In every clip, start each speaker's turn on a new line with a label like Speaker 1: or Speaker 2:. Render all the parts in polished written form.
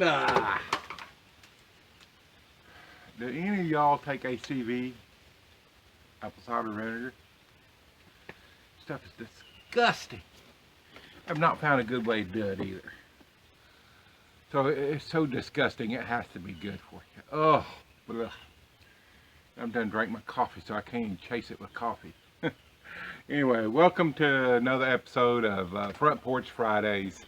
Speaker 1: Ah. Do any of y'all take ACV, apple cider vinegar? Stuff is disgusting. I've not found a good way to do it either. So it's so disgusting, it has to be good for you. Oh, ugh. I'm done drank my coffee, so I can't even chase it with coffee. Anyway, welcome to another episode of Front Porch Fridays.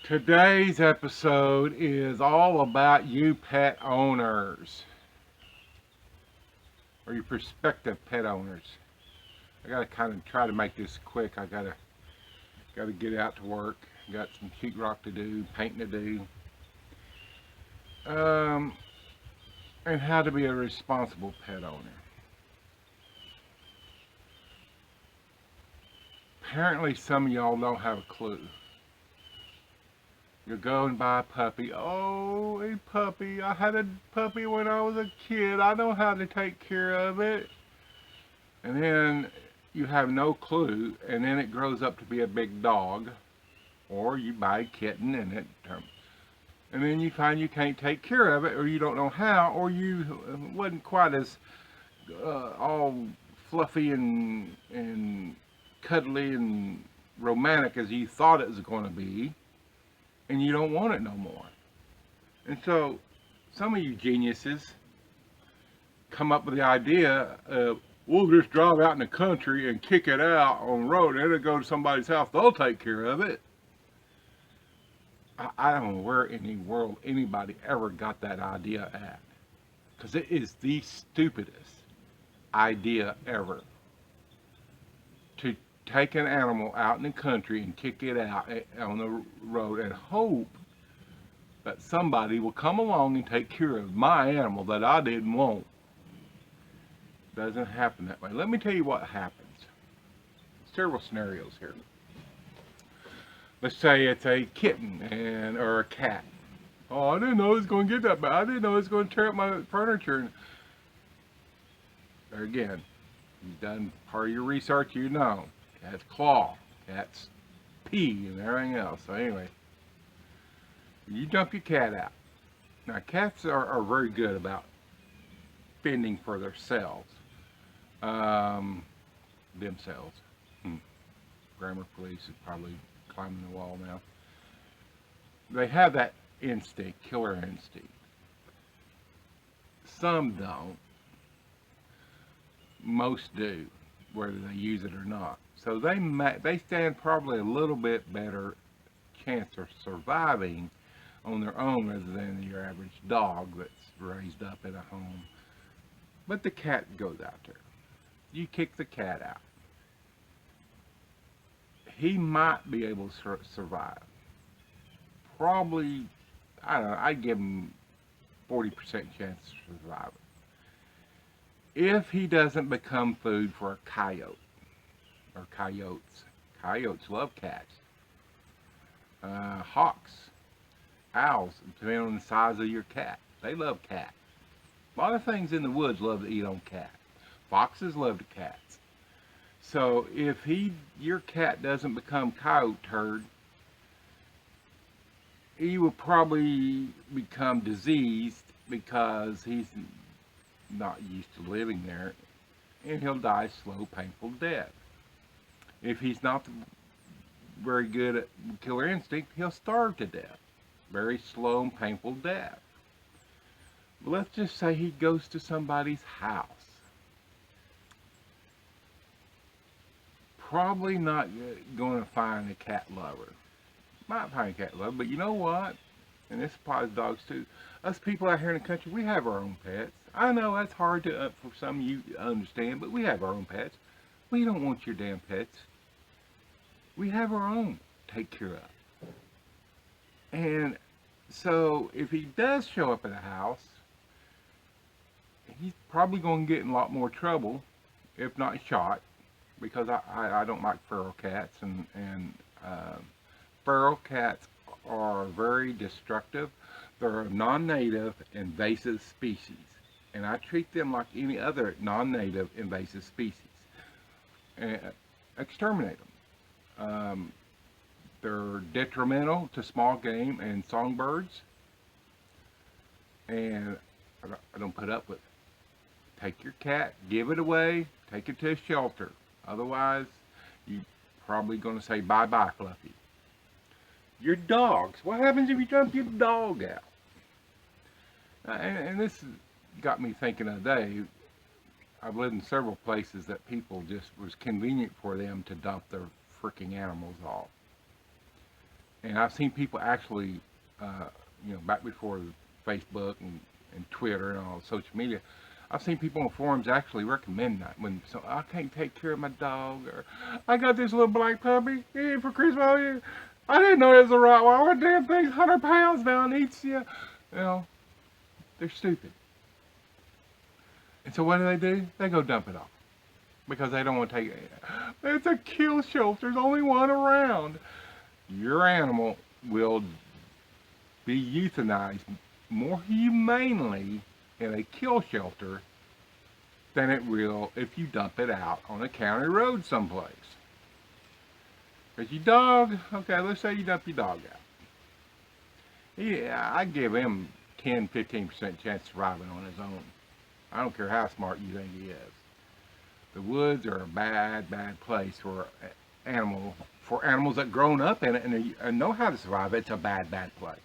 Speaker 1: Today's episode is all about you pet owners, or your prospective pet owners. I gotta kind of try to make this quick. I gotta get out to work. Got some sheetrock to do, painting to do, and how to be a responsible pet owner. Apparently, some of y'all don't have a clue. You go and buy a puppy. Oh, a puppy! I had a puppy when I was a kid. I know how to take care of it. And then you have no clue, and then it grows up to be a big dog. Or you buy a kitten and then you find you can't take care of it, or you don't know how, or you wasn't quite as all fluffy and cuddly and romantic as you thought it was going to be, and you don't want it no more. And so some of you geniuses come up with the idea of, we'll just drive out in the country and kick it out on the road, and it'll go to somebody's house, they'll take care of it. I don't know where in the world anybody ever got that idea at, because it is the stupidest idea ever to take an animal out in the country and kick it out on the road and hope that somebody will come along and take care of my animal that I didn't want. Doesn't happen that way. Let me tell you what happens. Several scenarios here. Let's say it's a kitten or a cat. Oh, I didn't know it was going to get that bad. I didn't know it was going to tear up my furniture. There again, you've done part of your research, you know. Cats claw, cats pee, and everything else. So anyway, you dump your cat out. Now, cats are very good about fending for themselves. Grammar police is probably climbing the wall now. They have that instinct, killer instinct. Some don't. Most do, whether they use it or not. So they stand probably a little bit better chance of surviving on their own rather than your average dog that's raised up in a home. But the cat goes out there. You kick the cat out. He might be able to survive. Probably, I don't know, I'd give him 40% chance of surviving. If he doesn't become food for a coyote, or coyotes. Coyotes love cats. Hawks, owls, depending on the size of your cat. They love cats. A lot of things in the woods love to eat on cats. Foxes love the cats. So if your cat doesn't become coyote turd, he will probably become diseased because he's not used to living there, and he'll die slow, painful death. If he's not very good at killer instinct, he'll starve to death. Very slow and painful death. But let's just say he goes to somebody's house. Probably not going to find a cat lover. Might find a cat lover, but you know what? And this applies to dogs too. Us people out here in the country, we have our own pets. I know that's hard to for some of you to understand, but we have our own pets. We don't want your damn pets. We have our own to take care of. And so if he does show up at a house, he's probably going to get in a lot more trouble, if not shot, because I don't like feral cats, and feral cats are very destructive. They're a non-native invasive species, and I treat them like any other non-native invasive species. And exterminate them. They're detrimental to small game and songbirds, and I don't put up with it. Take your cat, give it away, take it to a shelter. Otherwise, you're probably going to say bye-bye, Fluffy. Your dogs. What happens if you dump your dog out? And this got me thinking of the day. I've lived in several places that people just was convenient for them to dump their freaking animals off. And I've seen people actually, back before Facebook and Twitter and all social media, I've seen people on forums actually recommend that. When so I can't take care of my dog, or I got this little black puppy for Christmas. Oh, yeah. I didn't know it was a Rottweiler. That damn thing's 100 pounds now and eats you. They're stupid. And so what do? They go dump it off because they don't want to take it. It's a kill shelter. There's only one around. Your animal will be euthanized more humanely in a kill shelter than it will if you dump it out on a county road someplace. Because your dog, okay, let's say you dump your dog out. Yeah, I give him 10-15% chance of surviving on his own. I don't care how smart you think he is. The woods are a bad, bad place for animals that grown up in it and know how to survive. It's a bad, bad place.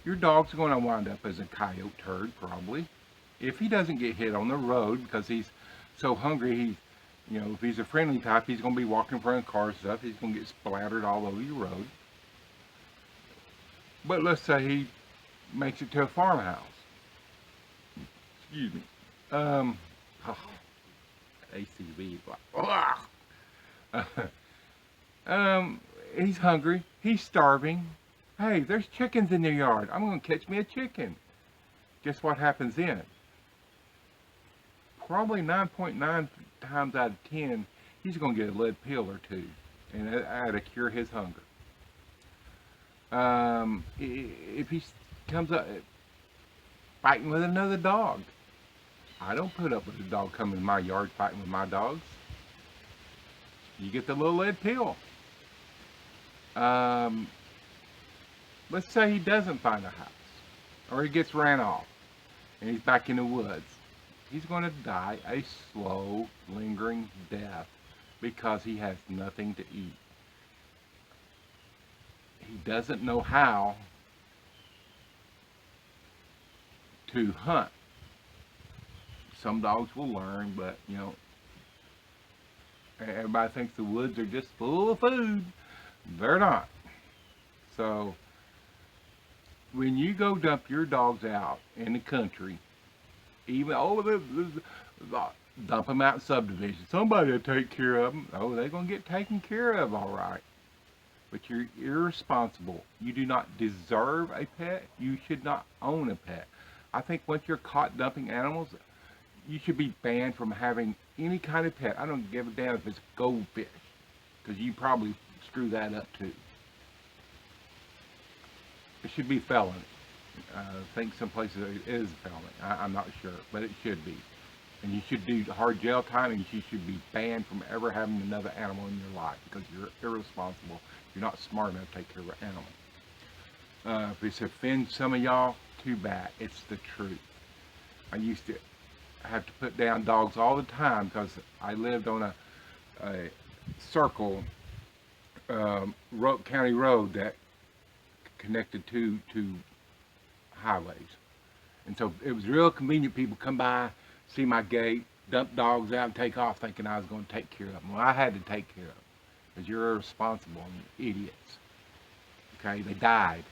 Speaker 1: Your dog's going to wind up as a coyote turd, probably. If he doesn't get hit on the road because he's so hungry, if he's a friendly type, he's going to be walking in front of cars and stuff. He's going to get splattered all over your road. But let's say he makes it to a farmhouse. Excuse me. ACV. He's hungry. He's starving. Hey, there's chickens in the yard. I'm going to catch me a chicken. Guess what happens then? Probably 9.9 times out of 10, he's going to get a lead pill or two, and that'll cure his hunger. If he comes up fighting with another dog, I don't put up with a dog coming in my yard fighting with my dogs. You get the little lead pill. Let's say he doesn't find a house, or he gets ran off, and he's back in the woods. He's going to die a slow, lingering death because he has nothing to eat. He doesn't know how to hunt. Some dogs will learn, but everybody thinks the woods are just full of food. They're not. So when you go dump your dogs out in the country, even dump them out in subdivisions, somebody will take care of them. Oh, they're going to get taken care of, all right. But you're irresponsible. You do not deserve a pet. You should not own a pet. I think once you're caught dumping animals, you should be banned from having any kind of pet. I don't give a damn if it's goldfish, because you probably screw that up too. It should be felony. I think some places it is a felony. I'm not sure, but it should be. And you should do hard jail time, and you should be banned from ever having another animal in your life because you're irresponsible. You're not smart enough to take care of an animal. If it's offend some of y'all, too bad. It's the truth. I used to have to put down dogs all the time because I lived on a circle county road that connected to highways. And so it was real convenient. People come by, see my gate, dump dogs out and take off thinking I was going to take care of them. Well, I had to take care of them because you're irresponsible and you're idiots. Okay, they died.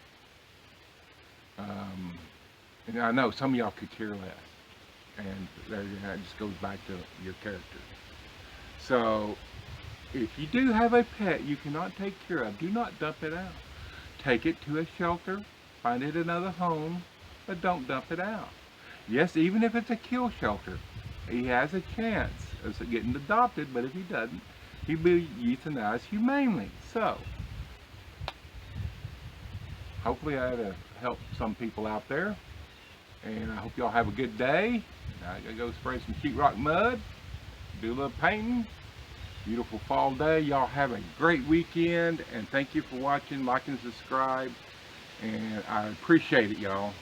Speaker 1: And I know some of y'all could care less. And that just goes back to your character. So if you do have a pet you cannot take care of, do not dump it out. Take it to a shelter, find it another home, but don't dump it out. Yes, even if it's a kill shelter, he has a chance of getting adopted, but if he doesn't, he'll be euthanized humanely. So, hopefully I had help some people out there, and I hope y'all have a good day. I gotta go spray some sheetrock mud, do a little painting, beautiful fall day. Y'all have a great weekend, and thank you for watching, like, and subscribe, and I appreciate it, y'all.